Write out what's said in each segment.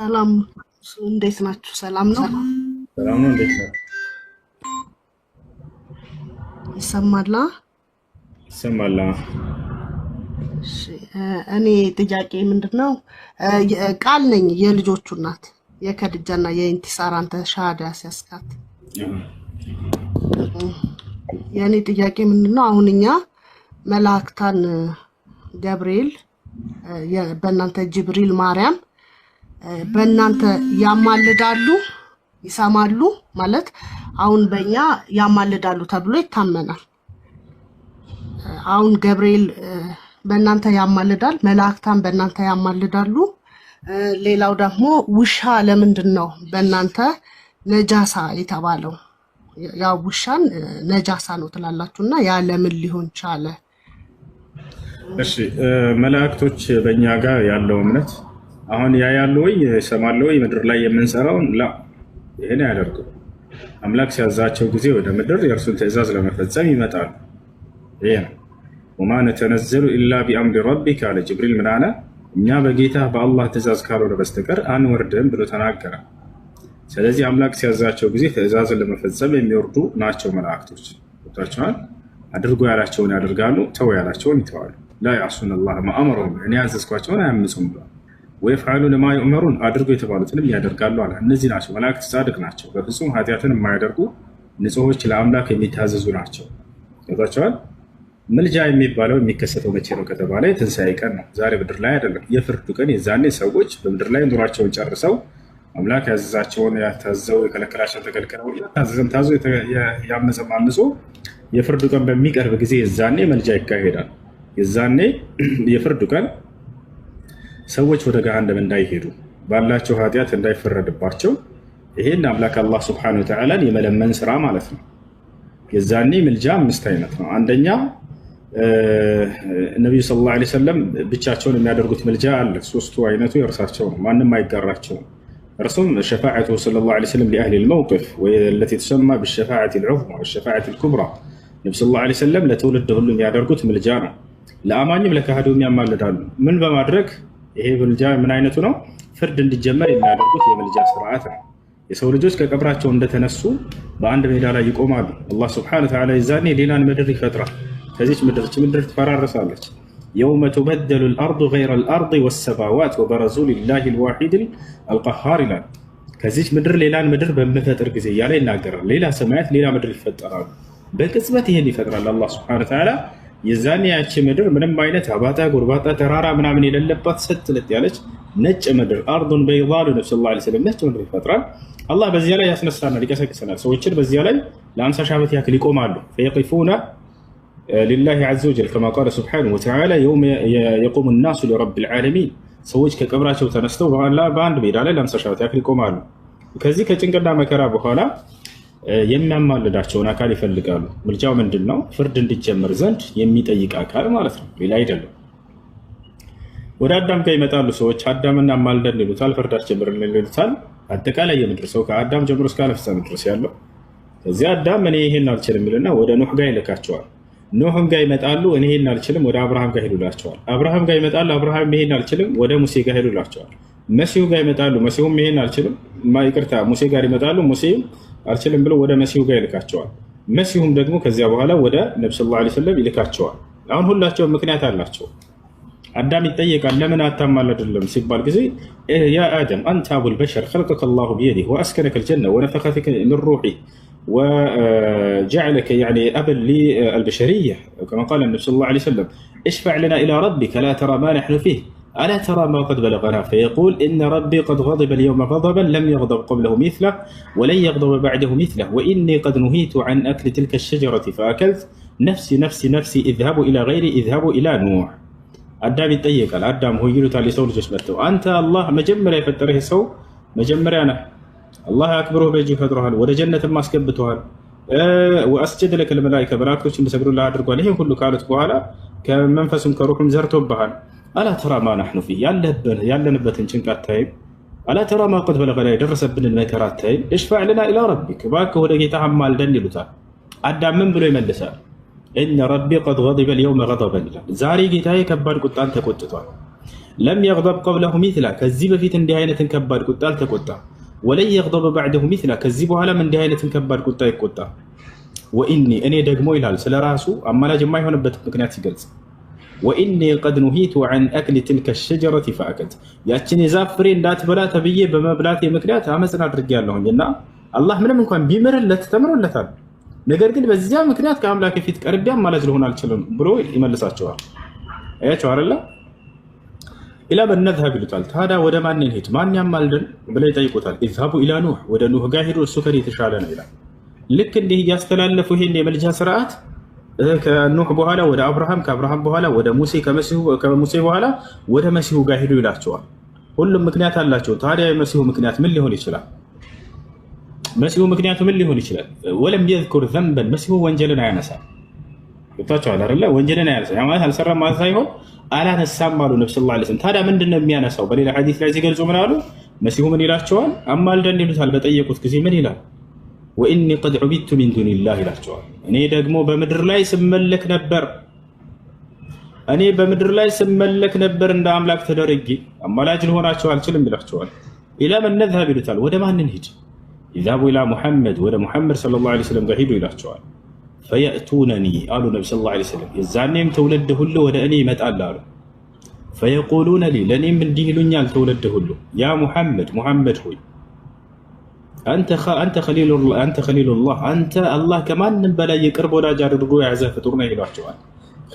ሰላም እንዴት ናችሁ? ሰላም ነው? ሰላም ነው። እንዴት ነው? ይሰማላ? ይሰማል። እሺ እኔ ጥያቄ ምንድነው? ቃል ነኝ የልጆቹ እናት የከድጃና የኢንቲሳር አንተ ሻሃዳ ሲያስካት የኔ ጥያቄ ምንድነው? አሁን እኛ መላእክታን ገብርኤል በእናንተ ጅብሪል ማርያም በእናንተ ያማልዳሉ ይሰማሉ ማለት አሁን በእኛ ያማልዳሉ ተብሎ ይታመናል። አሁን ገብርኤል በእናንተ ያማልዳል፣ መላእክታን በእናንተ ያማልዳሉ። ሌላው ደግሞ ውሻ ለምንድን ነው በእናንተ ነጃሳ የተባለው? ያ ውሻን ነጃሳ ነው ትላላችሁና ያ ለምን ሊሆን ቻለ? እሺ መላእክቶች በእኛ ጋር ያለው እምነት አሁን ያያሉ ወይ ይሰማሉ ወይ ምድር ላይ የምንሰራውን ላ ይሄን ያደርጉ አምላክ ሲያዛቸው ጊዜ ወደ ምድር የእርሱን ትእዛዝ ለመፈጸም ይመጣሉ። ይሄ ነው ወማ ነተነዘሉ ኢላ ቢአምሪ ረቢክ አለ ጅብሪል። ምን አለ? እኛ በጌታ በአላህ ትእዛዝ ካልሆነ በስተቀር አንወርድም ብሎ ተናገረ። ስለዚህ አምላክ ሲያዛቸው ጊዜ ትእዛዝን ለመፈጸም የሚወርዱ ናቸው መላእክቶች። ወጣቸዋል አድርጎ ያላቸውን ያደርጋሉ፣ ተው ያላቸውን ይተዋሉ። ላ ያዕሱነ አላህ ማ አመረሁም እኔ ያዘዝኳቸውን አያምፁም ብሏል። ወይፍዓሉነ ማ ዩእመሩን አድርጎ የተባሉትንም ያደርጋሉ አለ። እነዚህ ናቸው መላእክት፣ ጻድቅ ናቸው፣ በፍጹም ኃጢአትን የማያደርጉ ንጹሖች፣ ለአምላክ የሚታዘዙ ናቸው። ወጣቸዋል። ምልጃ የሚባለው የሚከሰተው መቼ ነው ከተባለ የትንሣኤ ቀን ነው። ዛሬ ምድር ላይ አይደለም፣ የፍርዱ ቀን። የዛኔ ሰዎች በምድር ላይ ኑሯቸውን ጨርሰው አምላክ ያዘዛቸውን ያታዘው የከለከላቸውን ተከልክለው ያታዘዘን ታዞ ያመፀም አምፆ የፍርዱ ቀን በሚቀርብ ጊዜ የዛኔ መልጃ ይካሄዳል። የዛኔ የፍርዱ ቀን ሰዎች ወደ ገሃነም እንዳይሄዱ ባላቸው ኃጢአት እንዳይፈረድባቸው ይሄን አምላክ አላህ ሱብሓነሁ ወተዓላን የመለመን ስራ ማለት ነው። የዛኔ ምልጃ 5 አይነት ነው። አንደኛ ነቢዩ ሰለላሁ ዐለይሂ ወሰለም ብቻቸውን የሚያደርጉት ምልጃ አለ። 3ቱ አይነቱ የእርሳቸው ነው፣ ማንም አይጋራቸውም። እርሱም ሸፋዓቱ ሰለላሁ ዐለይሂ ወሰለም ሊአህሊ ልመውቂፍ ወለቲ ትሰማ ብሸፋዓት ልዑዝማ ወሸፋዓት ልኩብራ። ነቢ ሰለላሁ ዐለይሂ ወሰለም ለትውልድ ሁሉ የሚያደርጉት ምልጃ ነው። ለአማኝም ለካህዲውም ያማልዳሉ። ምን በማድረግ? ይሄ ምልጃ ምን አይነቱ ነው? ፍርድ እንዲጀመር የሚያደርጉት የምልጃ ስርዓት ነው። የሰው ልጆች ከቀብራቸው እንደተነሱ በአንድ ሜዳ ላይ ይቆማሉ። አላህ ስብሐነሁ ወተዓላ የዛኔ ሌላን ምድር ይፈጥራል። ከዚች ምድር ትፈራረሳለች። የውመ ቱበደሉ ልአርዱ ገይረ ልአርድ ወሰማዋት ወበረዙ ሊላሂ ልዋሒድ አልቀሃር ይላል። ከዚች ምድር ሌላን ምድር በምፈጥር ጊዜ እያለ ይናገራል። ሌላ ሰማያት ሌላ ምድር ይፈጠራሉ። በቅጽበት ይሄን ይፈጥራል አላህ ስብሐነሁ ወተዓላ። የዛኔ ያቺ ምድር ምንም አይነት አባጣ ጎርባጣ ተራራ ምናምን የሌለባት ሰትልጥ ያለች ነጭ ምድር አርዱን በይዳሉ ነቢ ሰለላሁ ዐለይሂ ወሰለም ነጭ ምድር ይፈጥራል። አላህ በዚያ ላይ ያስነሳናል፣ ይቀሰቅሰናል። ሰዎችን በዚያ ላይ ለ50 ሺህ ዓመት ያክል ይቆማሉ። ፈየቂፉነ ሊላሂ ዐዘ ወጀል ከማ ቃለ ሱብሓነሁ ወተዓላ የውመ የቁሙ ናሱ ሊረቢል ዓለሚን። ሰዎች ከቀብራቸው ተነስተው በአንድ ሜዳ ላይ ለ50 ሺህ ዓመት ያክል ይቆማሉ። ከዚህ ከጭንቅና መከራ በኋላ የሚያማልዳቸውን አካል ይፈልጋሉ። ምልጃው ምንድን ነው? ፍርድ እንዲጀመር ዘንድ የሚጠይቅ አካል ማለት ነው፣ ሌላ አይደለም። ወደ አዳም ጋር ይመጣሉ ሰዎች። አዳምና ማልደን ይሉታል፣ ፍርድ አስጀምርልን ይሉታል። አጠቃላይ የምድር ሰው ከአዳም ጀምሮ እስከ ዓለም ፍጻሜ ድረስ ያለው። ከዚህ አዳም እኔ ይሄን አልችልም ይልና ወደ ኖህ ጋር ይልካቸዋል። ኖህም ጋር ይመጣሉ፣ እኔ ይሄን አልችልም፣ ወደ አብርሃም ጋር ሄዱላቸዋል። አብርሃም ጋር ይመጣሉ፣ አብርሃም ይሄን አልችልም፣ ወደ ሙሴ ጋር ሄዱላቸዋል። መሲሁ ጋር ይመጣሉ፣ መሲሁም ይሄን አልችልም፣ ይቅርታ ሙሴ ጋር ይመጣሉ፣ ሙሴም አልችልም ብሎ ወደ መሲሁ ጋር ይልካቸዋል። መሲሁም ደግሞ ከዚያ በኋላ ወደ ነቢ ሰለላሁ ዐለይሂ ወሰለም ይልካቸዋል። አሁን ሁላቸውም ምክንያት አላቸው። አዳም ይጠየቃል፣ ለምን አታማልድልም ሲባል ጊዜ ያ አደም አንተ አቡል በሸር ኸለቀከ አላሁ ቢየዲህ ወአስከነከ ልጀነ ወነፈኸ ፊከ ሚን ሩሒህ وجعلك يعني أبا للبشرية كما قال النبي صلى الله عليه وسلم اشفع لنا إلى ربك لا ترى ما نحن فيه ألا ترى ما قد بلغنا فيقول إن ربي قد غضب اليوم غضبا لم يغضب قبله مثله ولن يغضب بعده مثله وإني قد نهيت عن أكل تلك الشجرة فأكلت نفسي نفسي نفسي اذهبوا إلى غيري اذهبوا إلى نوح. አዳም ይጠየቃል። አዳም ሆይ ይሉታል የሰው ልጆች መጥተው አንተ አላህ መጀመሪያ የፈጠረህ ሰው መጀመሪያ ነህ። አላህ አክብሮህ በእጅ ፈጥሮሃል፣ ወደ ጀነትም አስገብቶሃል። ወአስጀደ ለከ ልመላኢካ መላእክቶች እንዲሰግዱልህ አድርጓል። ይሄን ሁሉ ካሉት በኋላ ከመንፈሱም ከሩህም ዘርቶብሃል። አላ ተራ ማ ናሕኑ ፊህ ያለንበትን ጭንቅ አታይም? አላ ተራ ማ ቀድ በለገና የደረሰብንን መከራ አታይም? እሽፋዕ ለና ኢላ ረቢክ እባክህ ወደ ጌታህ አማልደን ይሉታል። አዳም ምን ብሎ ይመልሳል? ኢነ ረቢ ቀድ ገዲበ ልየውመ ገደበን ይላል። ዛሬ ጌታዬ ከባድ ቁጣን ተቆጥቷል። ለም የግደብ ቀብለሁ ሚስላ ከዚህ በፊት እንዲህ አይነትን ከባድ ቁጣ አልተቆጣም። ወለን የግደብ በዕደሁ ሚስላ ከዚህ በኋላም እንዲህ አይነትን ከባድ ቁጣ አይቆጣም። ወኢኒ እኔ ደግሞ ይላል ስለ ራሱ አማላጅ የማይሆንበት ምክንያት ሲገልጽ ወኢኒ ቀድ ኑሂቱ ዐን አክሊ ትልከ ሸጀረቲ ፈአከልት ያችን የዛፍ ፍሬ እንዳትበላ ተብዬ በመብላቴ ምክንያት አመፅን አድርጌያለሁኝ እና አላህ ምንም እንኳን ቢምርለት ተምሮለታል። ነገር ግን በዚያ ምክንያት ከአምላክ ፊት ቀርቤ አማላጅ ልሆን አልችልም ብሎ ይመልሳቸዋል። አያቸው አይደለ? ኢላ መን ነዝሀብ ይሉታል። ታዲያ ወደ ማን እንሂድ? ማን ያማልደን ብለው ይጠይቁታል። ኢዝሀቡ ኢላ ኑህ ወደ ኑህ ጋር ሂዱ፣ እሱ ከኔ የተሻለ ነው ይላል። ልክ እንዲህ እያስተላለፉ ይሄን የመልጃ ስርዓት ከኑህ በኋላ ወደ አብርሃም፣ ከአብርሃም በኋላ ወደ ሙሴ፣ ከሙሴ በኋላ ወደ መሲሁ ጋር ሂዱ ይላቸዋል። ሁሉም ምክንያት አላቸው። ታዲያ የመሲሁ ምክንያት ምን ሊሆን ይችላል? መሲሁ ምክንያቱ ምን ሊሆን ይችላል? ወለም የዝኩር ዘንበን መሲሁ ወንጀልን አያነሳም። ገብታችኋል አይደለ? ወንጀልን አያነሳም። ያ ማለት አልሰራም ማለት ሳይሆን አላነሳም አሉ ነብዩ ሰለላሁ ዐለይሂ ወሰለም። ታዲያ ምንድነው የሚያነሳው? በሌላ ሐዲስ ላይ ሲገልጹ ምን አሉ? መሲሁ ምን ይላቸዋል? አማልደን ይሉታል። በጠየቁት ጊዜ ምን ይላል? ወኢኒ ቀድ ዑቢድቱ ሚን ዱኒላህ ይላቸዋል። እኔ ደግሞ በምድር ላይ ስመለክ ነበር እንደ አምላክ ተደረጌ አማላጅ ልሆናቸው አልችልም ይላቸዋል። ኢላ መን ነዝሀብ ይሉታል። ወደ ማን እንሂድ? ኢዝሀቡ ኢላ ሙሐመድ ወደ ሙሐመድ ሰለላሁ ዐለይሂ ወሰለም ጋር ሂዱ ይላቸዋል። ፈየእቱነኒ አሉ ነቢ ሰለላሁ ዐለይሂ ወሰለም። የዛኔም ትውልድ ሁሉ ወደ እኔ ይመጣል አሉ። ፈየቁሉነ ሊ ለእኔም እንዲህ ይሉኛል ትውልድ ሁሉ ያ ሙሐመድ ሆይ አንተ ኸሊሉላህ አንተ አላህ ከማንም በላይ የቅርብ ወዳጅ አድርጎ የያዘ ፍጡር ነው ይሏቸዋል።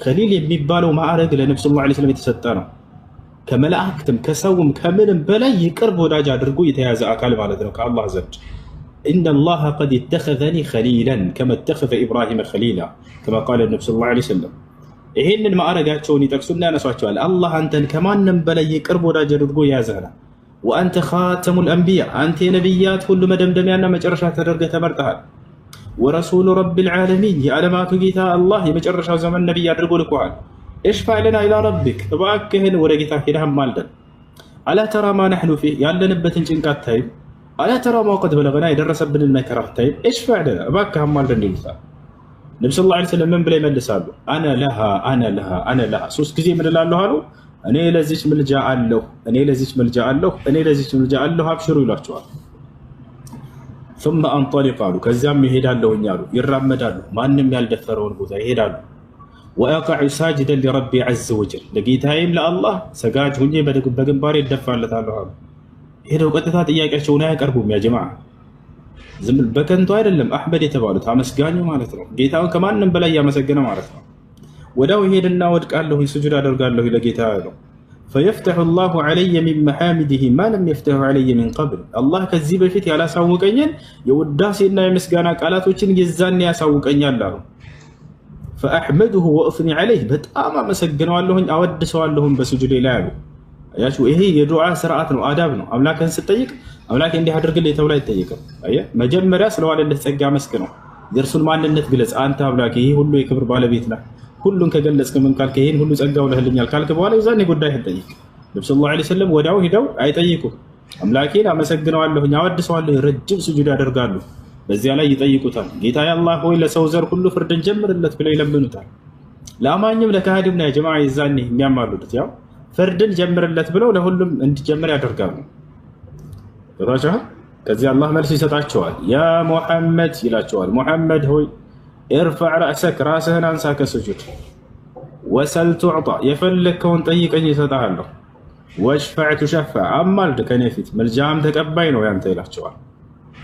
ኸሊል የሚባለው ማዕረግ ለነቢ ሰለላሁ ዐለይሂ ወሰለም የተሰጠ ነው። ከመላእክትም ከሰውም ከምንም በላይ የቅርብ ወዳጅ አድርጎ የተያዘ አካል ማለት ነው ከአላህ ዘንድ። ኢነላህ ቀድ ኢተኸዘኒ ኸሊላን ከማ ኢተኸዘ ኢብራሂመ ኸሊላ ከማ ቃለ ነቢ ሰለላሁ ዐለይሂ ወሰለም። ይህንን ማዕረጋቸውን ይጠቅሱና ያነሷቸዋል። አላህ አንተን ከማንም በላይ የቅርብ ወዳጅ አድርጎ የያዘህ ነው። ወአንተ ኻተሙል አንቢያ አንተ የነቢያት ሁሉ መደምደሚያና መጨረሻ ተደርገህ ተመርጠሃል። ወረሱሉ ረቢል ዓለሚን የዓለማቱ ጌታ አላህ የመጨረሻው ዘመን ነቢይ አድርጎ ልኮሃል። እሽፋዕ ለና ኢላ ረቢክ እባክህን ወደ ጌታ ሄደህ አማልደን። አላ ተራ ማ ነሕኑ ፊህ ያለንበትን ጭንቅ አታይም? አላ ተራ ማ ቀድ በለገና የደረሰብንን መከራ አታይም? እሽፋዕ ለና እባክህ አማልደን ይሉታል። ነቢ ሰለላሁ ዐለይሂ ወሰለም ምን ብለው ይመልሳሉ? አነ ለሃ ሶስት ጊዜ ምን እላለሁ አሉ። እኔ ለዚች ምልጃ አለሁ፣ አብሽሩ ይሏቸዋል። ثم انطلق አሉ ከዚያም ይሄዳለሁኝ አሉ። ይራመዳሉ፣ ማንም ያልደፈረውን ቦታ ይሄዳሉ። ወአقع ساجدا لربي عز وجل ለጌታዬም ለአላህ ሰጋጅ ሁኜ በግንባሬ እደፋለታለሁ አሉ። ሄደው ቀጥታ ጥያቄያቸውን አያቀርቡም። ያ ጀማዓ ዝም በከንቱ አይደለም። አሕመድ የተባሉት አመስጋኙ ማለት ነው። ጌታውን ከማንም በላይ ያመሰገነ ማለት ነው። ወዳው ይሄድና ወድቃለሁ፣ ስጁድ አደርጋለሁ ለጌታ ነው። ፈየፍተሑ ላሁ ዐለየ ሚን መሐሚዲሂ ማ ለም የፍተሑ ዐለየ ሚን ቀብል አላህ ከዚህ በፊት ያላሳወቀኝን የውዳሴና የምስጋና ቃላቶችን የዛኔ ያሳውቀኛል አሉ። ፈአሕመዱሁ ወእስኒ ዐለይህ በጣም አመሰግነዋለሁኝ አወድሰዋለሁም በስጁዴ ላይ አሉ። አያችሁ፣ ይሄ የዱዓ ስርዓት ነው፣ አዳብ ነው። አምላክን ስጠይቅ አምላክ እንዲህ አድርግልኝ ተብሎ አይጠየቅም። መጀመሪያ ስለዋለለት ጸጋ መስግነው፣ የእርሱን ማንነት ግለጽ። አንተ አምላክ ይሄ ሁሉ የክብር ባለቤት ነህ፣ ሁሉን ከገለጽክ ምን ካልክ ይሄን ሁሉ ጸጋ ውለህልኛል ካልክ በኋላ የዛኔ ጉዳይህን ጠይቅ። ነብዩ ሰለላሁ ዐለይሂ ወሰለም ወዲያው ሂደው አይጠይቁም። አምላኬን አመሰግነዋለሁኝ አወድሰዋለሁ፣ ረጅም ስጁድ ያደርጋሉ። በዚያ ላይ ይጠይቁታል። ጌታ አላህ ሆይ ለሰው ዘር ሁሉ ፍርድን ጀምርለት ብለው ይለምኑታል። ለአማኝም ለካሃዲም ነው ጀማዓ የዛኔ የሚያማሉት ያው ፍርድን ጀምርለት ብለው ለሁሉም እንዲጀምር ያደርጋሉ። ተባቻህ ከዚህ አላህ መልስ ይሰጣቸዋል። ያ ሙሐመድ ይላቸዋል። ሙሐመድ ሆይ ኢርፈዕ ረእሰክ ራስህን አንሳ ከስጁድ፣ ወሰል ቱዕጣ የፈለግከውን ጠይቀኝ ይሰጥሃለሁ፣ ወሽፈዕ ቱሸፈዕ አማልድ ከኔ ፊት መልጃም ተቀባይ ነው ያንተ ይላቸዋል።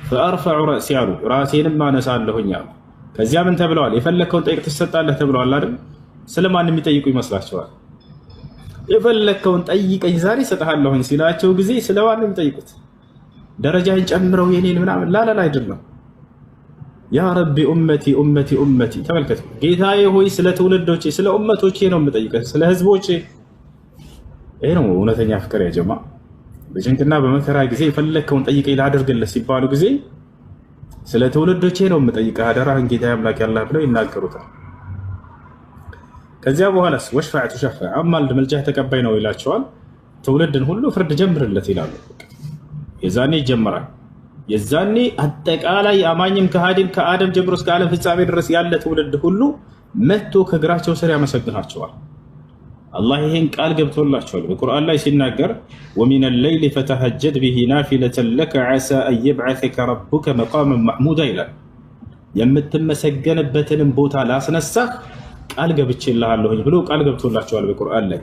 ፈአርፈዑ ረእሲ አሉ ራሴንም አነሳለሁኝ አሉ። ከዚያ ምን ተብለዋል? የፈለግከውን ጠይቅ ትሰጣለህ ተብለዋል አይደል? ስለማን የሚጠይቁ ይመስላችኋል? የፈለግከውን ጠይቀኝ ዛሬ እሰጥሃለሁኝ ሲላቸው ጊዜ ስለማን ነው የሚጠይቁት? ደረጃን ጨምረው የኔን ምናምን ላላላ አይደለም። ያ ረቢ ኡመቲ ኡመቲ ኡመቲ ተመልከቱ። ጌታዬ ሆይ ስለ ትውልዶቼ ስለ ኡመቶቼ ነው የምጠይቀህ፣ ስለ ህዝቦቼ። ይሄ ነው እውነተኛ ፍቅር ያ ጀማ። በጭንቅና በመከራ ጊዜ የፈለግከውን ጠይቀኝ ላደርግልህ ሲባሉ ጊዜ ስለ ትውልዶቼ ነው የምጠይቀህ፣ አደራህን ጌታዬ አምላክ ያላህ ብለው ይናገሩታል። ከዚያ በኋላስ ወሽፈዕ ቱሸፈዕ አማልድ መልጃህ ተቀባይ ነው ይላቸዋል። ትውልድን ሁሉ ፍርድ ጀምርለት ይላሉ። የዛኔ ይጀምራል። የዛኔ አጠቃላይ አማኝም ከሃዲም ከአደም ጀምሮ እስከ ዓለም ፍጻሜ ድረስ ያለ ትውልድ ሁሉ መጥቶ ከእግራቸው ስር ያመሰግናቸዋል። አላህ ይሄን ቃል ገብቶላቸዋል በቁርአን ላይ ሲናገር ወሚነ ሌይሊ ፈተሀጀድ ቢሂ ናፊለተን ለከ ዐሳ አን የብዐሰከ ረቡከ መቃመን መሕሙዳ ይላል። የምትመሰገንበትንም ቦታ ላስነሳህ ቃል ገብቼልሃለሁኝ ብሎ ቃል ገብቶላቸዋል በቁርአን ላይ።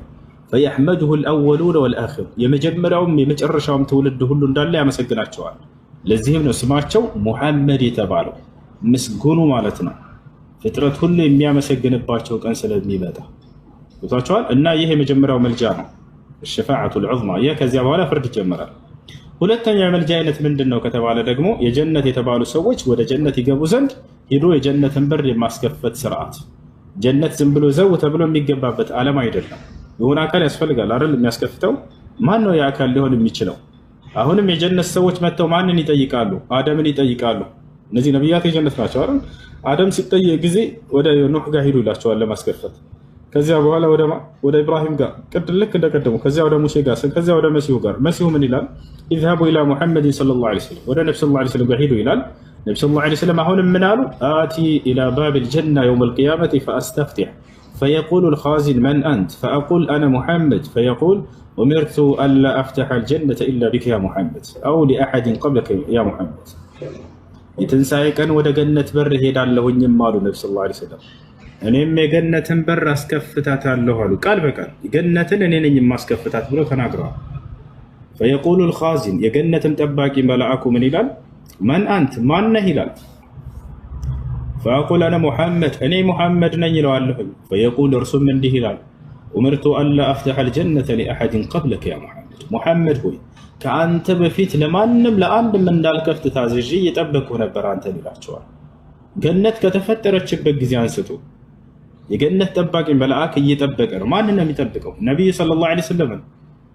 ፈየሕመዱሁ ልአወሉነ ወልአኺር የመጀመሪያውም የመጨረሻውም ትውልድ ሁሉ እንዳለ ያመሰግናቸዋል። ለዚህም ነው ስማቸው ሙሐመድ የተባለው ምስጉኑ ማለት ነው። ፍጥረት ሁሉ የሚያመሰግንባቸው ቀን ስለሚመጣ ቦታቸዋል እና ይህ የመጀመሪያው መልጃ ነው፣ ሸፋዓቱል ዑዝማ። ይህ ከዚያ በኋላ ፍርድ ይጀመራል። ሁለተኛው የመልጃ አይነት ምንድን ነው ከተባለ ደግሞ የጀነት የተባሉ ሰዎች ወደ ጀነት ይገቡ ዘንድ ሄዶ የጀነትን በር የማስከፈት ስርዓት። ጀነት ዝም ብሎ ዘው ተብሎ የሚገባበት ዓለም አይደለም። የሆነ አካል ያስፈልጋል አይደል? የሚያስከፍተው ማን ነው? የአካል ሊሆን የሚችለው አሁንም የጀነት ሰዎች መጥተው ማንን ይጠይቃሉ? አደምን ይጠይቃሉ። እነዚህ ነቢያት የጀነት ናቸው አይደል? አደም ሲጠየቅ ጊዜ ወደ ኑህ ጋር ሂዱ ይላቸዋል ለማስከፈት። ከዚያ በኋላ ወደ ኢብራሂም ጋር ልክ እንደቀደሙ፣ ከዚያ ወደ ሙሴ ጋር፣ ከዚያ ወደ መሲሁ ጋር። መሲሁ ምን ይላል? ኢዝሃቡ ኢላ ሙሐመድን ሰለላሁ ዐለይሂ ወሰለም፣ ወደ ነብዩ ሰለላሁ ዐለይሂ ወሰለም ጋር ሂዱ ይላል። ነብዩ ሰለላሁ ዐለይሂ ወሰለም አሁንም ምን አሉ? አቲ ኢላ ባቢል ጀና የውመል ቂያመቲ ፈአስተፍቲሕ ፈየቁሉ ልኻዚን መን አንት ፈአቁል አነ ሙሐመድ ፈየቁል ኡሚርቱ አላ አፍተሐ አልጀነተ ኢላ ቢከ ያ ሙሐመድ አው ሊአሐድን ቀብለከ ያ ሙሐመድ። የትንሣኤ ቀን ወደ ገነት በር ሄዳለሁኝም አሉ ነብዩ ሰለላሁ ዐለይሂ ወሰለም። እኔም የገነትን በር አስከፍታታለሁ አሉ። ቃል በቃል ገነትን እኔ ነኝ የማስከፍታት ብለው ተናግረዋል። ፈየቁሉ ልኻዚን የገነትን ጠባቂ መልአኩ ምን ይላል? መን አንት ማነህ ይላል። ፈአቁል አነ ሙሐመድ እኔ ሙሐመድ ነኝ ይለዋለሁኝ። ፈየቁል እርሱም እንዲህ ይላል ኡምርቱ አላ አፍተሐ አልጀነተ ሊአሐድን ቀብለከ ያ ሙሐመድ፣ ሙሐመድ ሆይ ከአንተ በፊት ለማንም ለአንድም እንዳልከፍት ታዝዤ እየጠበቅሁ ነበር አንተን ይላቸዋል። ገነት ከተፈጠረችበት ጊዜ አንስቶ የገነት ጠባቂ መልአክ እየጠበቀ ነው። ማንን ነው የሚጠብቀው? ነቢይ ሰለላሁ ዐለይሂ ወሰለም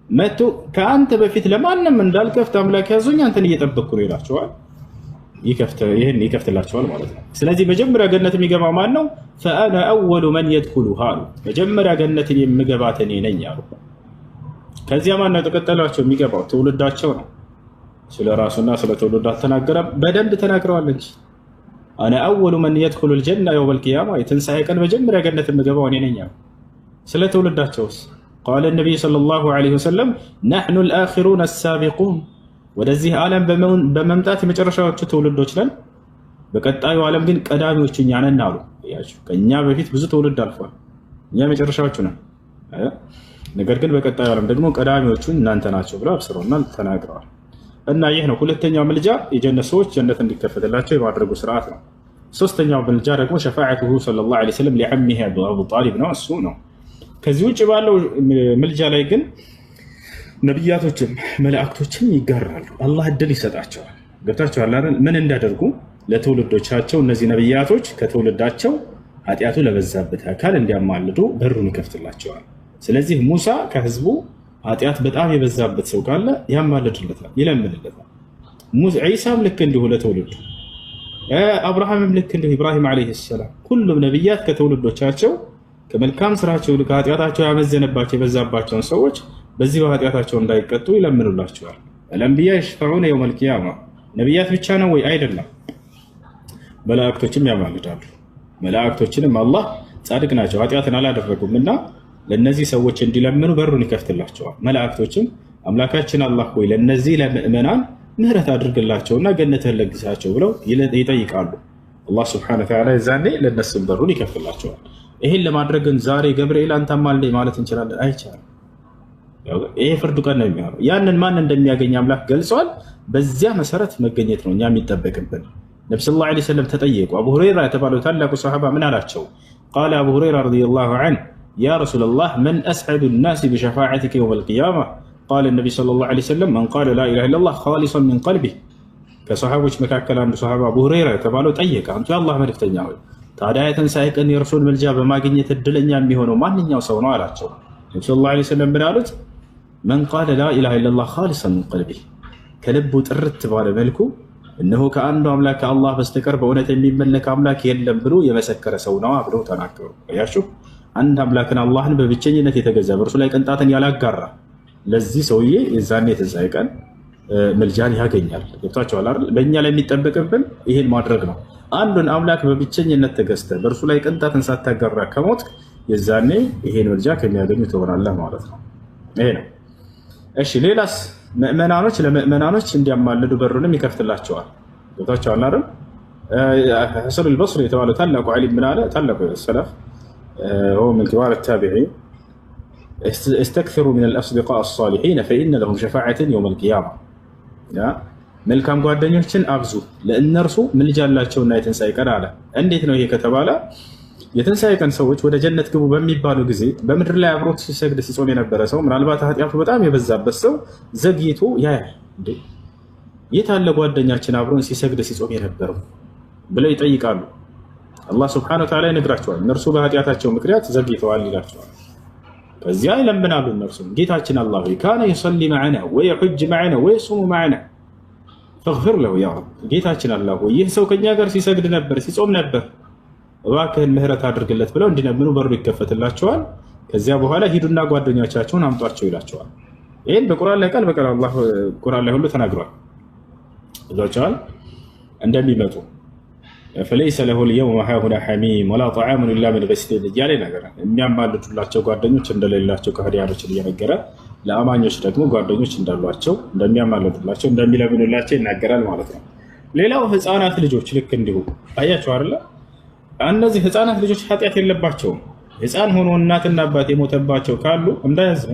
መጥቶ ከአንተ በፊት ለማንም እንዳልከፍት አምላክ ያዞኝ አንተን እየጠበቅኩ ነው ይላቸዋል። ይህን ይከፍትላቸዋል ማለት ነው። ስለዚህ መጀመሪያ ገነት የሚገባ ማን ነው? ፈአነ አወሉ መን የድኹሉሃ አሉ። መጀመሪያ ገነትን የምገባት እኔ ነኝ አሉ። ከዚያ ማን ነው ተቀጠላቸው የሚገባው? ትውልዳቸው ነው። ስለ ራሱና ስለ ትውልዱ አልተናገረም። በደንብ ተናግረዋል እንጂ አነ አወሉ መን የድኹሉ ልጀና የውመል ቂያማ የትንሣኤ ቀን መጀመሪያ ገነት የምገባው እኔ ነኝ አሉ። ስለ ትውልዳቸውስ ቃለ ነቢይ ሰለላሁ ዐለይሂ ወሰለም ነሕኑ ልአኺሩነ አሳቢቁን ወደዚህ ዓለም በመምጣት የመጨረሻዎቹ ትውልዶች ነን፣ በቀጣዩ ዓለም ግን ቀዳሚዎቹ እኛ ነን አሉ። ከእኛ በፊት ብዙ ትውልድ አልፏል፣ እኛ መጨረሻዎቹ ነን። ነገር ግን በቀጣዩ ዓለም ደግሞ ቀዳሚዎቹ እናንተ ናቸው ብለው አብስረውናል፣ ተናግረዋል። እና ይህ ነው ሁለተኛው ምልጃ፣ የጀነት ሰዎች ጀነት እንዲከፈትላቸው የማድረጉ ስርዓት ነው። ሶስተኛው ምልጃ ደግሞ ሸፋዓቱሁ ሰለላሁ ዐለይሂ ወሰለም ሊዐሚሂ አቡ ጣሊብ ነው፣ እሱ ነው። ከዚህ ውጭ ባለው ምልጃ ላይ ግን ነቢያቶችም መላእክቶችም ይጋራሉ። አላህ እድል ይሰጣቸዋል። ገብታችኋል አይደል? ምን እንዳደርጉ ለትውልዶቻቸው እነዚህ ነቢያቶች ከትውልዳቸው ኃጢአቱ ለበዛበት አካል እንዲያማልዱ በሩን ይከፍትላቸዋል። ስለዚህ ሙሳ ከህዝቡ ኃጢአት በጣም የበዛበት ሰው ካለ ያማልድለታል፣ ይለምንለታል። ዒሳም ልክ እንዲሁ ለትውልዱ፣ አብርሃምም ልክ እንዲሁ ኢብራሂም ዓለይሂ ሰላም። ሁሉም ነቢያት ከትውልዶቻቸው ከመልካም ስራቸው ከኃጢአታቸው ያመዘነባቸው የበዛባቸውን ሰዎች በዚህ በኃጢአታቸው እንዳይቀጡ ይለምኑላቸዋል። አልአንቢያ የሽፈዑነ የውመል ቂያማ። ነቢያት ብቻ ነው ወይ? አይደለም፣ መላእክቶችም ያማልዳሉ። መላእክቶችንም አላህ ጻድቅ ናቸው ኃጢአትን አላደረጉም እና ለእነዚህ ሰዎች እንዲለምኑ በሩን ይከፍትላቸዋል። መላእክቶችም አምላካችን አላህ ሆይ ለእነዚህ ለምእመናን ምህረት አድርግላቸውና ገነትህን ለግሳቸው ብለው ይጠይቃሉ። አላህ ስብሐነሁ ወተዓላ የዛኔ ለእነሱም በሩን ይከፍትላቸዋል። ይህን ለማድረግ ግን ዛሬ ገብርኤል አንተ አማልደኝ ማለት እንችላለን? አይቻልም። ይሄ ፍርዱ ቀን ነው የሚሆነው። ያንን ማን እንደሚያገኝ አምላክ ገልጿል። በዚያ መሰረት መገኘት ነው እኛ የሚጠበቅብን። ነብዩ ሰለላሁ ዐለይሂ ወሰለም ተጠየቁ። አቡ ሁረይራ የተባለው ታላቁ ሰሃባ ምን አላቸው? ቃለ አቡ ሁረይራ ረዲየላሁ ዐንሁ ያ ረሱለላህ መን አስዐዱ ናሲ ቢሸፋዓቲከ የውመል ቂያማ? ቃለ ነቢዩ ሰለላሁ ዐለይሂ ወሰለም መን ቃለ ላ ኢላሃ ኢለላህ ኻሊሰን ሚን ቀልቢህ። ከሰሃቦች መካከል አንዱ ሰሃባ አቡ ሁረይራ የተባለው ጠየቀ፣ አንቱ የአላህ መልእክተኛ ሆይ ታዲያ የትንሣኤ ቀን የእርሱን ምልጃ በማግኘት እድለኛ የሚሆነው ማንኛው ሰው ነው አላቸው። ነብዩ ሰለላሁ ዐለይሂ ወሰለም ምን አሉት? መን ቃለ ላ ኢላሃ ኢለላህ ኻሊሰን ሚን ቀልቢህ፣ ከልቡ ጥርት ባለ መልኩ እነሆ ከአንዱ አምላክ ከአላህ በስተቀር በእውነት የሚመለክ አምላክ የለም ብሎ የመሰከረ ሰው ነው ብለው ተናገሩ። ያችሁ አንድ አምላክን አላህን በብቸኝነት የተገዛ በእርሱ ላይ ቅንጣትን ያላጋራ ለዚህ ሰውዬ የዛኔ የትንሣኤ ቀን ምልጃን ያገኛል። ገብታችኋል አይደል? በእኛ ላይ የሚጠበቅብን ይህን ማድረግ ነው። አንዱን አምላክ በብቸኝነት ተገዝተ በእርሱ ላይ ቅንጣትን ሳታጋራ ከሞት የዛኔ ይሄን ምልጃ ከሚያገኙ ትሆናለህ ማለት ነው። ይሄ ነው። እሺ ሌላስ? ምእመናኖች ለምእመናኖች እንዲያማልዱ በሩንም ይከፍትላቸዋል። ቦታቸዋል አይደል? ሐሰን አልበስሪ የተባለው ታላቁ ዓሊም ምን አለ? ታላቁ ሰለፍ هو من كبار التابعين استكثروا من الأصدقاء الصالحين فإن لهم شفاعة يوم القيامة. መልካም ጓደኞችን አብዙ ለእነርሱ ምልጃ አላቸውና የትንሣኤ ቀን አለ። እንዴት ነው ይሄ ከተባለ የትንሣኤ ቀን ሰዎች ወደ ጀነት ግቡ በሚባሉ ጊዜ በምድር ላይ አብሮት ሲሰግድ ሲጾም የነበረ ሰው ምናልባት ኃጢአቱ በጣም የበዛበት ሰው ዘግይቶ ያያል። እንዴ የት አለ ጓደኛችን አብሮን ሲሰግድ ሲጾም የነበረው ብለው ይጠይቃሉ። አላህ ሱብሓነሁ ወተዓላ ይነግራቸዋል። እነርሱ በኃጢአታቸው ምክንያት ዘግይተዋል ይላቸዋል። ከዚያ ይለምናሉ እነርሱም ጌታችን አላህ ሆይ ካነ ይሰሊ መዐና ወየሑጅ መዐና ወየሱሙ መዐና ፈግፊር ለሁ ያ ረብ፣ ጌታችን አላህ ሆይ ይህ ሰው ከኛ ጋር ሲሰግድ ነበር ሲጾም ነበር፣ እባክህን ምህረት አድርግለት ብለው እንዲለምኑ በሩ ይከፈትላቸዋል። ከዚያ በኋላ ሂዱና ጓደኞቻቸውን አምጧቸው ይላቸዋል። ይህን በቁርአን ላይ ቃል በቃል አላህ ቁርአን ላይ ሁሉ ተናግሯል። ይዟቸዋል እንደሚመጡ ፈለይሰ ለሁ ልየውመ ሃሁና ሐሚም ወላ ጠዓሙን ኢላ ሚን ገስሊን እያለ ይነገራል። የሚያማልዱላቸው ጓደኞች እንደሌላቸው ከሃዲያኖችን እየነገረ ለአማኞች ደግሞ ጓደኞች እንዳሏቸው እንደሚያማልዱላቸው እንደሚለምኑላቸው ይናገራል ማለት ነው። ሌላው ህፃናት ልጆች ልክ እንዲሁ አያቸው አይደለ? እነዚህ ህፃናት ልጆች ኃጢአት የለባቸውም። ህፃን ሆኖ እናትና አባት የሞተባቸው ካሉ እንዳያዝኑ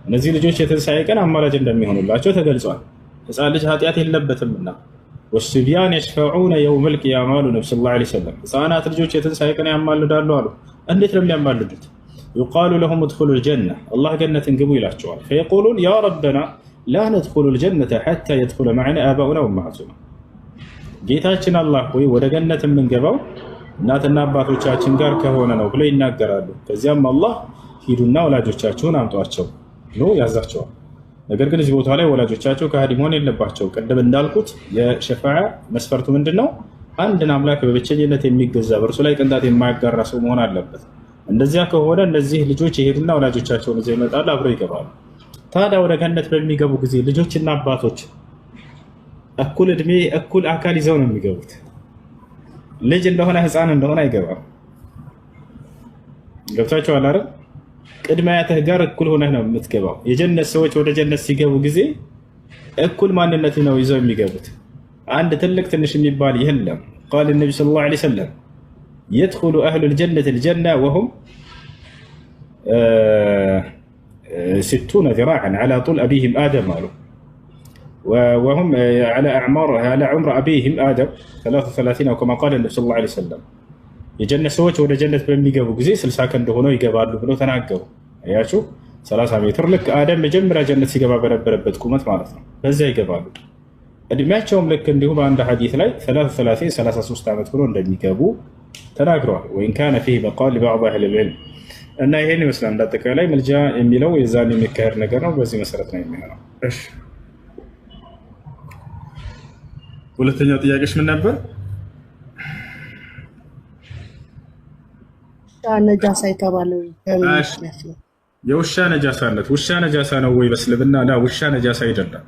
እነዚህ ልጆች የትንሣኤ ቀን አማላጅ እንደሚሆኑላቸው ተገልጿል። ህፃን ልጅ ኃጢአት የለበትምና ወስቢያን የሽፈዑነ የውመል ቂያማ አሉ ነብዩ ሰለላሁ ዐለይሂ ወሰለም። ህፃናት ልጆች የትንሣኤ ቀን ያማልዳሉ አሉ። እንዴት ነው የሚያማልዱት? ዩቃሉ ለሁም እድኹሉ ልጀነ አላህ ገነትን ግቡ ይላቸዋል። ፈየቁሉን ያ ረበና ላ ነድኹሉ ልጀነተ ሐታ የድኹለ መዐና አባኡና ወኡመሃቱና፣ ጌታችን አላህ ሆይ ወደ ገነት የምንገባው እናትና አባቶቻችን ጋር ከሆነ ነው ብለው ይናገራሉ። ከዚያም አላህ ሂዱና ወላጆቻችሁን አምጧቸው ብሎ ያዛቸዋል። ነገር ግን እዚህ ቦታ ላይ ወላጆቻቸው ከሃዲ መሆን የለባቸው። ቅድም እንዳልኩት የሸፋዓ መስፈርቱ ምንድን ነው? አንድን አምላክ በብቸኝነት የሚገዛ በእርሱ ላይ ቅንጣት የማያጋራ ሰው መሆን አለበት። እንደዚያ ከሆነ እነዚህ ልጆች ይሄዱና ወላጆቻቸውን ይዘው ይመጣሉ፣ አብረው ይገባሉ። ታዲያ ወደ ገነት በሚገቡ ጊዜ ልጆችና አባቶች እኩል እድሜ እኩል አካል ይዘው ነው የሚገቡት። ልጅ እንደሆነ ህፃን እንደሆነ አይገባም። ገብታችኋል አይደል? ቅድመ አያትህ ጋር እኩል ሆነህ ነው የምትገባው። የጀነት ሰዎች ወደ ጀነት ሲገቡ ጊዜ እኩል ማንነት ነው ይዘው የሚገቡት። አንድ ትልቅ ትንሽ የሚባል የለም። ቃል ነቢ ሰለላሁ ዐለይሂ ወሰለም የድኹሉ አህሉል ጀነት አልጀነ ወሁም 60 ذراعا على طول أبيهم آدم አሉ وهم على عمر أبيهم آدم 33 أو كما قال النبي صلى الله عليه وسلم የጀነት ሰዎች ወደ ጀነት በሚገቡ ጊዜ 60 ክንድ ሆነው ይገባሉ ብለው ተናገሩ። አያችሁ 30 ሜትር ልክ አደም መጀመሪያ ጀነት ሲገባ በነበረበት ቁመት ማለት ነው። በዚያ ይገባሉ። እድሜያቸውም ልክ እንዲሁ በአንድ ሐዲስ ላይ 33 ዓመት ብሎ እንደሚገቡ ተናግረዋል። ወይን ካነ ፊህ በቃል ባዕድ አህል ልዕልም እና ይሄን ይመስላል። እንዳጠቃላይ ምልጃ የሚለው የዛን የሚካሄድ ነገር ነው። በዚህ መሰረት ነው የሚሆነው። እሺ ሁለተኛው ጥያቄሽ ምን ነበር? ነጃሳ የተባለው የውሻ ነጃሳነት ውሻ ነጃሳ ነው ወይ በእስልምና? ላ ውሻ ነጃሳ አይደለም።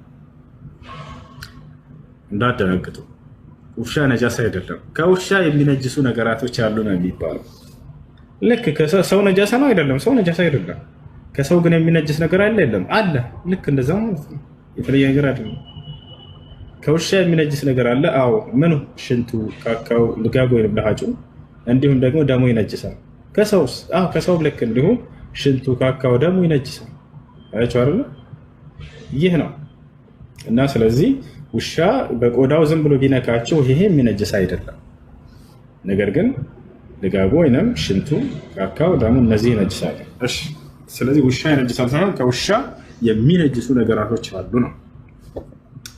እንዳደነግጡ ውሻ ነጃሳ አይደለም። ከውሻ የሚነጅሱ ነገራቶች አሉ ነው የሚባለው። ልክ ከሰው ነጃሳ ነው አይደለም። ሰው ነጃሳ አይደለም። ከሰው ግን የሚነጅስ ነገር አለ የለም? አለ። ልክ እንደዛ ማለት ነው። የተለየ ነገር አይደለም። ከውሻ የሚነጅስ ነገር አለ። አዎ። ምኑ? ሽንቱ፣ ካካው፣ ልጋጎ ወይም ለሃጩ እንዲሁም ደግሞ ደሙ ይነጅሳል። ከሰውስ? አዎ ከሰው ልክ እንዲሁ ሽንቱ፣ ካካው፣ ደሙ ይነጅሳል። አያችሁ አይደል? ይህ ነው እና ስለዚህ ውሻ በቆዳው ዝም ብሎ ቢነካቸው ይሄ የሚነጅስ አይደለም። ነገር ግን ልጋጎ ወይንም ሽንቱ፣ ካካው፣ ደሙ እነዚህ ይነጅሳል። እሺ ስለዚህ ውሻ ይነጅሳል ሳይሆን ከውሻ የሚነጅሱ ነገራቶች አሉ ነው።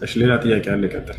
እሺ ሌላ ጥያቄ አለ? ቀጥል።